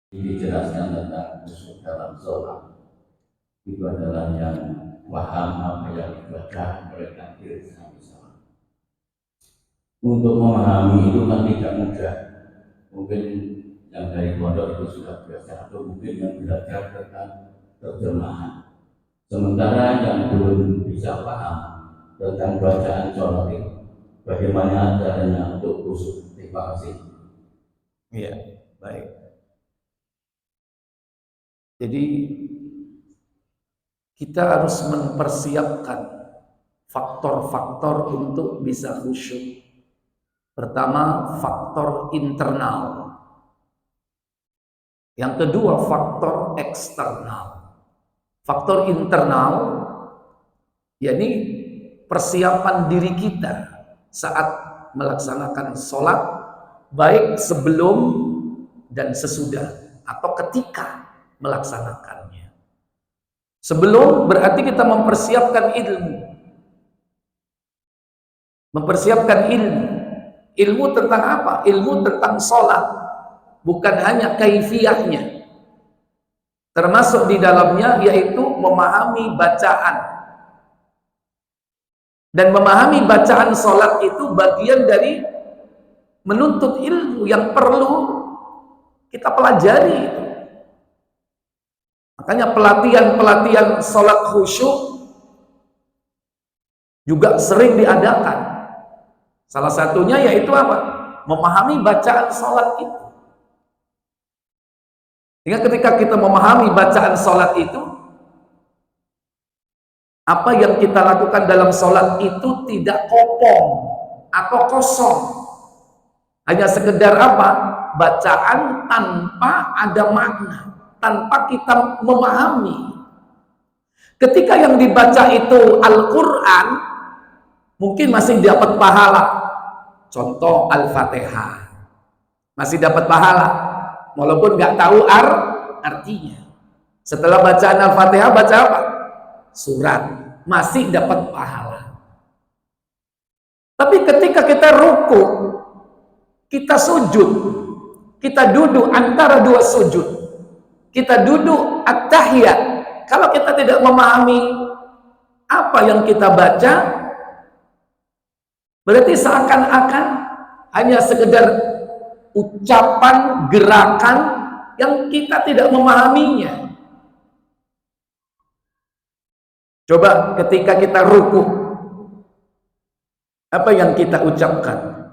Dijelaskan tentang khusyuk dalam sholat itu adalah yang paham apa yang dibaca oleh takbir sampai salam. Untuk memahami itu kan tidak mudah. Mungkin yang dari pondok itu sudah biasa, atau mungkin yang belajar tentang terjemahan. Sementara yang belum bisa paham tentang bacaan sholat itu, bagaimana caranya untuk khusyuk? Terima kasih. Iya, baik. Jadi kita harus mempersiapkan faktor-faktor untuk bisa khusyuk. Pertama, faktor internal. Yang kedua, faktor eksternal. Faktor internal, yakni persiapan diri kita saat melaksanakan sholat, baik sebelum dan sesudah atau ketika melaksanakannya. Sebelum berarti kita mempersiapkan ilmu. Mempersiapkan ilmu. Ilmu tentang apa? Ilmu tentang sholat. Bukan hanya kaifiyahnya. Termasuk di dalamnya yaitu memahami bacaan. Dan memahami bacaan sholat itu bagian dari menuntut ilmu yang perlu kita pelajari. Makanya pelatihan-pelatihan sholat khusyuk juga sering diadakan. Salah satunya yaitu apa? Memahami bacaan sholat itu. Sehingga ketika kita memahami bacaan sholat itu, apa yang kita lakukan dalam sholat itu tidak kopong atau kosong. Hanya sekedar apa? Bacaan tanpa ada makna, tanpa kita memahami. Ketika yang dibaca itu Al-Quran, mungkin masih dapat pahala. Contoh Al-Fatihah, masih dapat pahala, walaupun nggak tahu artinya. Setelah bacaan Al-Fatihah, baca apa? Surat, masih dapat pahala. Tapi ketika kita ruku, kita sujud, kita duduk antara dua sujud, kita duduk at-tahiyat, kalau kita tidak memahami apa yang kita baca, berarti seakan-akan hanya sekedar ucapan, gerakan yang kita tidak memahaminya. Coba ketika kita ruku, apa yang kita ucapkan?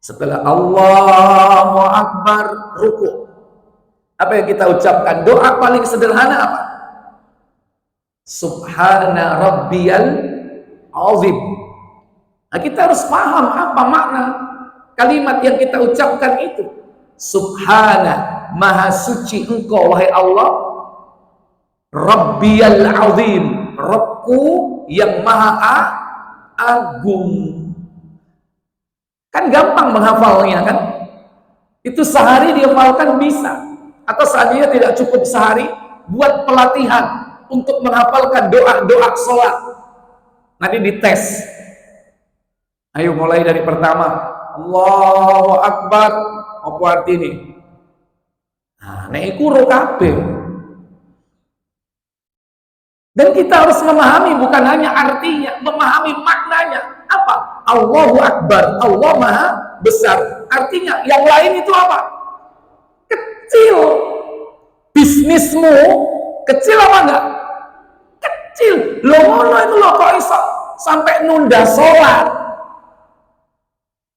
Setelah Allahu Akbar ruku, apa yang kita ucapkan? Doa paling sederhana apa? Subhana Rabbiyal Azim. Nah, kita harus paham apa makna kalimat yang kita ucapkan itu. Subhana, maha suci engkau wahai Allah, Rabbiyal Azim, Rabbku yang maha agung. Kan gampang menghafalnya kan? Itu sehari dihafalkan bisa. Atau seandainya tidak cukup sehari, buat pelatihan untuk menghafalkan doa-doa sholat. Nanti dites. Ayo mulai dari pertama. Allahu Akbar. Apa arti ini? Nah, iku ro kabeh. Dan kita harus memahami bukan hanya artinya, memahami maknanya. Apa? Allahu Akbar. Allah Maha Besar. Artinya yang lain itu apa? Kecil. Bisnismu kecil apa enggak? Kecil. Loh ngono itu loh kok iso sampai nunda sholat.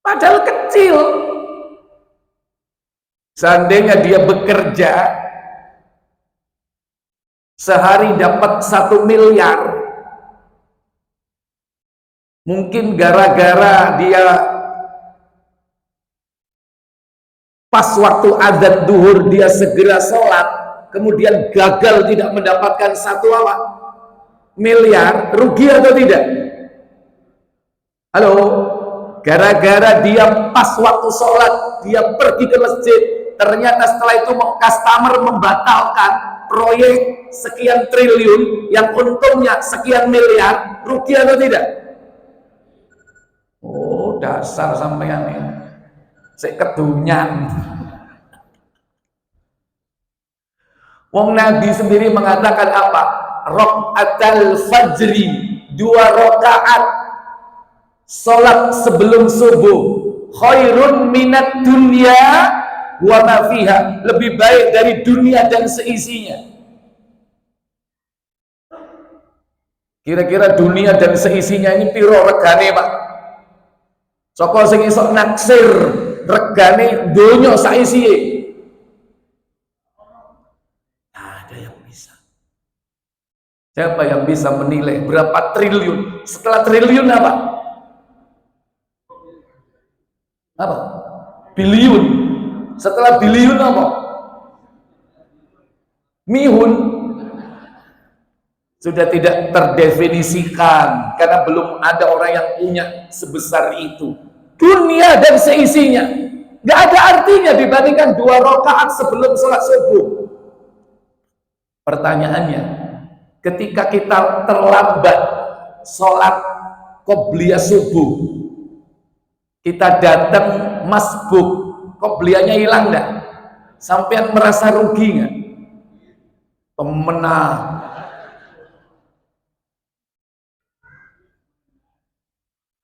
Padahal kecil. Seandainya dia bekerja sehari dapat 1 miliar, mungkin gara-gara dia pas waktu adzan duhur dia segera sholat, kemudian gagal tidak mendapatkan 1 miliar, rugi atau tidak? Halo? Gara-gara dia pas waktu sholat, dia pergi ke masjid, ternyata setelah itu customer membatalkan proyek sekian triliun yang untungnya sekian miliar, rugi atau tidak? Oh, dasar sampean ini. Sik kedunyan. Wong Nabi sendiri mengatakan apa? Raqatal fajri, 2 rakaat salat sebelum subuh, khairun minat dunya wa ma fiha, lebih baik dari dunia dan seisinya. Kira-kira dunia dan seisinya ini piro regane, Pak? Saka sing iso naksir regane donya saisiye. Ada yang bisa. Siapa yang bisa menilai berapa triliun? Setelah triliun apa? Apa? Biliun. Setelah biliun apa? Mihun. Sudah tidak terdefinisikan karena belum ada orang yang punya sebesar itu. Dunia dan seisinya nggak ada artinya dibandingkan 2 rakaat sebelum sholat subuh. Pertanyaannya, ketika kita terlambat sholat qobliyah subuh, kita datang masbuk, qobliyahnya hilang nggak? Sampean merasa rugi nggak? Pemenang.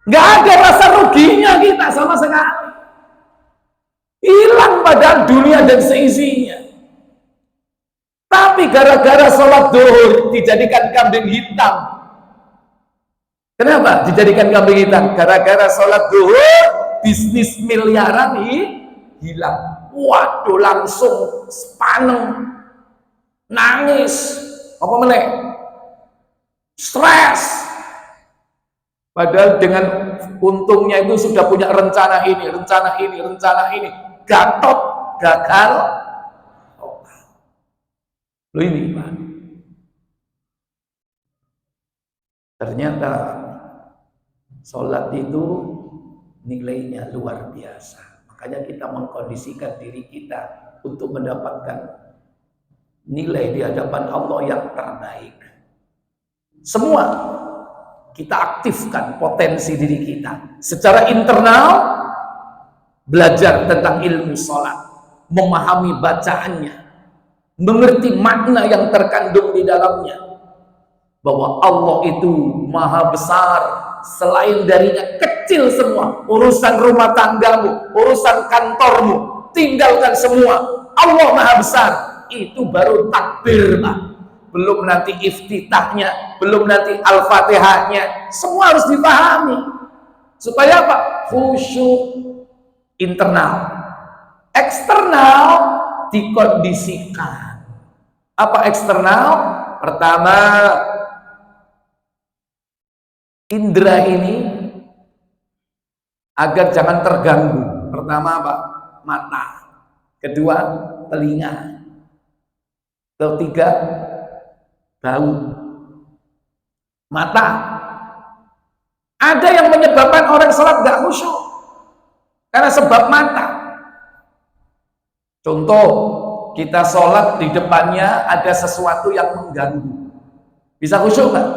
Nggak ada rasa ruginya kita sama sekali. Hilang padahal dunia dan seisinya. Tapi gara-gara sholat duhur dijadikan kambing hitam. Kenapa dijadikan kambing hitam? Gara-gara sholat duhur bisnis miliaran hilang. Waduh, langsung sepaneng, nangis, apa meneh? Stres. Padahal dengan untungnya itu sudah punya rencana ini, Gatot, gagal. Loh ini, Pak. Ternyata sholat itu nilainya luar biasa. Makanya kita mengkondisikan diri kita untuk mendapatkan nilai di hadapan Allah yang terbaik. Semua kita aktifkan potensi diri kita. Secara internal, belajar tentang ilmu sholat, memahami bacaannya, mengerti makna yang terkandung di dalamnya, bahwa Allah itu maha besar, selain darinya kecil semua. Urusan rumah tanggamu, urusan kantormu, tinggalkan semua. Allah maha besar. Itu baru takbir, Pak. Belum nanti iftitahnya, belum nanti al-fatihahnya, semua harus dipahami supaya apa? Khusyuk internal. Eksternal dikondisikan. Apa eksternal? Pertama, indera ini agar jangan terganggu. Pertama apa? Mata. Kedua, telinga. Ketiga, bau. Mata. Ada yang menyebabkan orang sholat gak khusyuk karena sebab mata. Contoh, kita sholat di depannya ada sesuatu yang mengganggu, bisa khusyuk gak?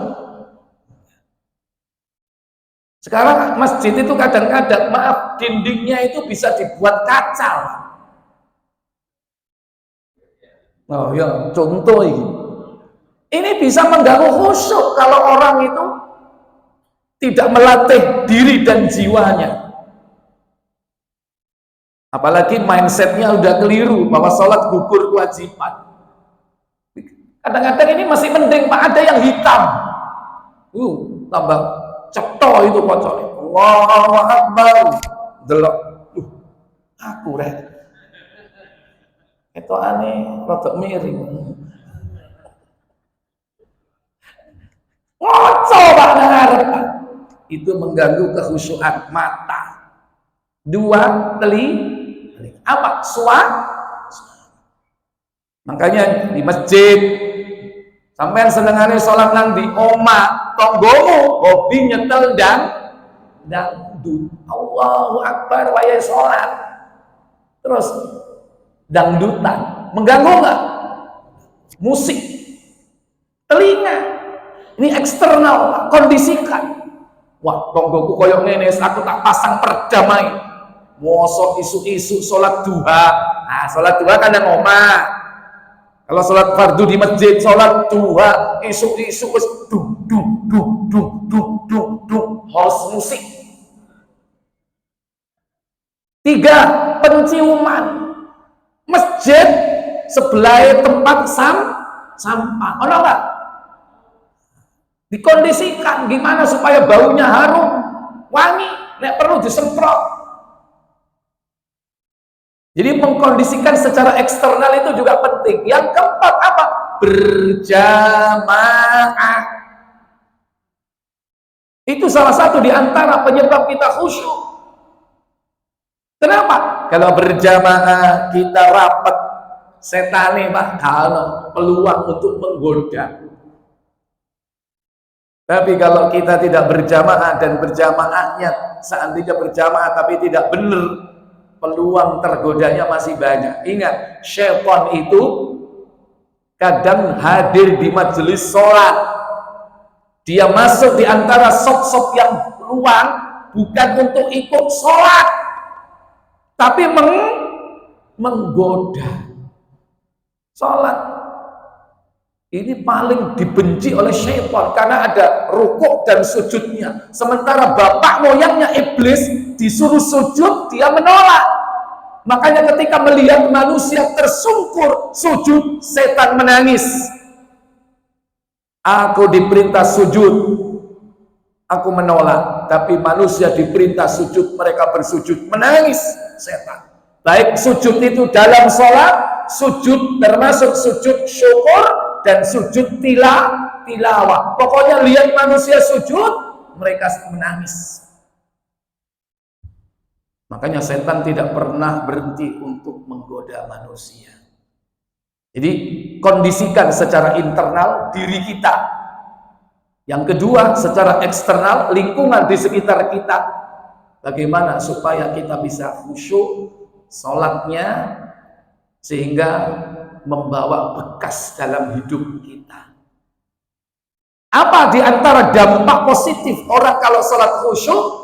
Sekarang masjid itu kadang-kadang, maaf, dindingnya itu bisa dibuat kaca. Oh ya, contoh ini. Ini bisa mengganggu khusyuk kalau orang itu tidak melatih diri dan jiwanya. Apalagi mindsetnya udah keliru bahwa sholat gugur kewajiban. Kadang-kadang ini masih mending, Pak, ada yang hitam. Tambah cetho itu kocornya. Allahu Akbar. Delok. Aku rek. Itu aneh, rada miring. Ngoco, Pak, ngarep. Itu mengganggu kekhusyuan mata. Dua, telinga. Apa? Makanya di masjid sampean senengane sholat nang di omah tonggomu hobi nyetel dan dangdut. Allahu Akbar wayahe sholat. Terus dangdutan mengganggu nggak? Musik, telinga. Ini eksternal, kondisikan. Wah, tonggoku koyok ngene, aku tak pasang perdamai. Mosok isu-isu sholat duha. Nah, sholat duha kan yang omah. Kalau sholat fardu di masjid, sholat duha, isu-isu, house musik. 3, penciuman. Masjid sebelah tempat sampah. Ono enggak? Dikondisikan gimana supaya baunya harum, wangi, nek perlu disemprot. Jadi mengkondisikan secara eksternal itu juga penting. Yang keempat apa? Berjamaah. Itu salah satu di antara penyebab kita khusyuk. Kenapa? Kalau berjamaah kita rapat, setan bakal peluang untuk menggoda. Tapi kalau kita tidak berjamaah dan berjamaahnya seandainya berjamaah tapi tidak benar, peluang tergodanya masih banyak. Ingat, syaitan itu kadang hadir di majelis sholat. Dia masuk di antara sop-sop yang luang bukan untuk ikut sholat, tapi menggoda. Sholat ini paling dibenci oleh syaitan karena ada rukuk dan sujudnya. Sementara bapak moyangnya iblis disuruh sujud, dia menolak. Makanya ketika melihat manusia tersungkur sujud, setan menangis. Aku diperintah sujud, aku menolak. Tapi manusia diperintah sujud, mereka bersujud, menangis setan. Baik sujud itu dalam sholat, sujud termasuk sujud syukur dan sujud tilawah. Pokoknya lihat manusia sujud, mereka menangis. Makanya setan tidak pernah berhenti untuk menggoda manusia. Jadi kondisikan secara internal diri kita. Yang kedua, secara eksternal lingkungan di sekitar kita. Bagaimana supaya kita bisa khusyuk sholatnya sehingga membawa bekas dalam hidup kita. Apa di antara dampak positif orang kalau sholat khusyuk?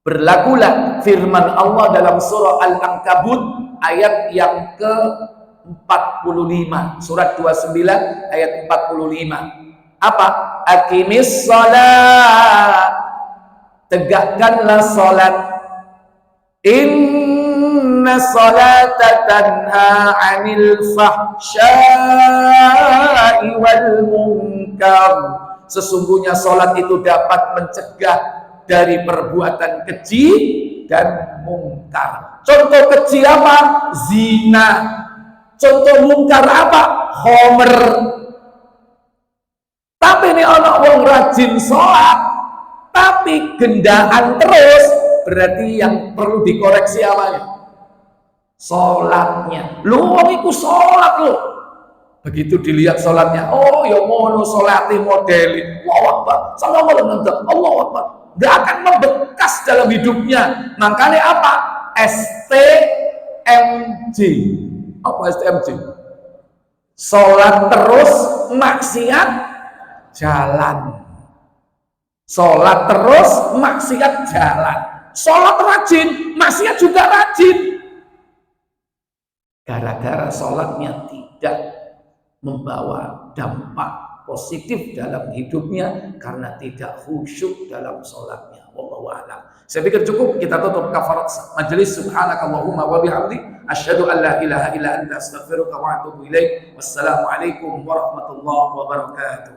Berlakulah firman Allah dalam surah Al-Ankabut ayat yang ke-45, surat 29 ayat 45. Apa? Aqimis shalah, tegakkanlah salat. Inna salata tanha 'anil fahsya'i wal munkar. Sesungguhnya salat itu dapat mencegah dari perbuatan keji dan mungkar. Contoh keji apa? Zina. Contoh mungkar apa? Khomer. Tapi ini anak wong rajin sholat, tapi gendaan terus, berarti yang perlu dikoreksi awalnya sholatnya. Lu wong iku sholat lu. Begitu dilihat sholatnya, oh ya ngono sholatnya modeli. Allahu Akbar. Allahu Akbar. Gak akan membekas dalam hidupnya. Makanya apa? STMJ. Apa STMJ? Sholat terus, maksiat jalan. Sholat terus, maksiat jalan. Sholat rajin, maksiat juga rajin. Gara-gara sholatnya tidak membawa dampak positif dalam hidupnya karena tidak khusyuk dalam sholatnya. Wallahu a'lam. Saya pikir cukup, kita tutup kafarat majelis. Subhanakallahumma wa bihamdik, asyhadu an la ilaha illa anta, astaghfiruka wa atubu ilaik. Wassalamualaikum warahmatullahi wabarakatuh.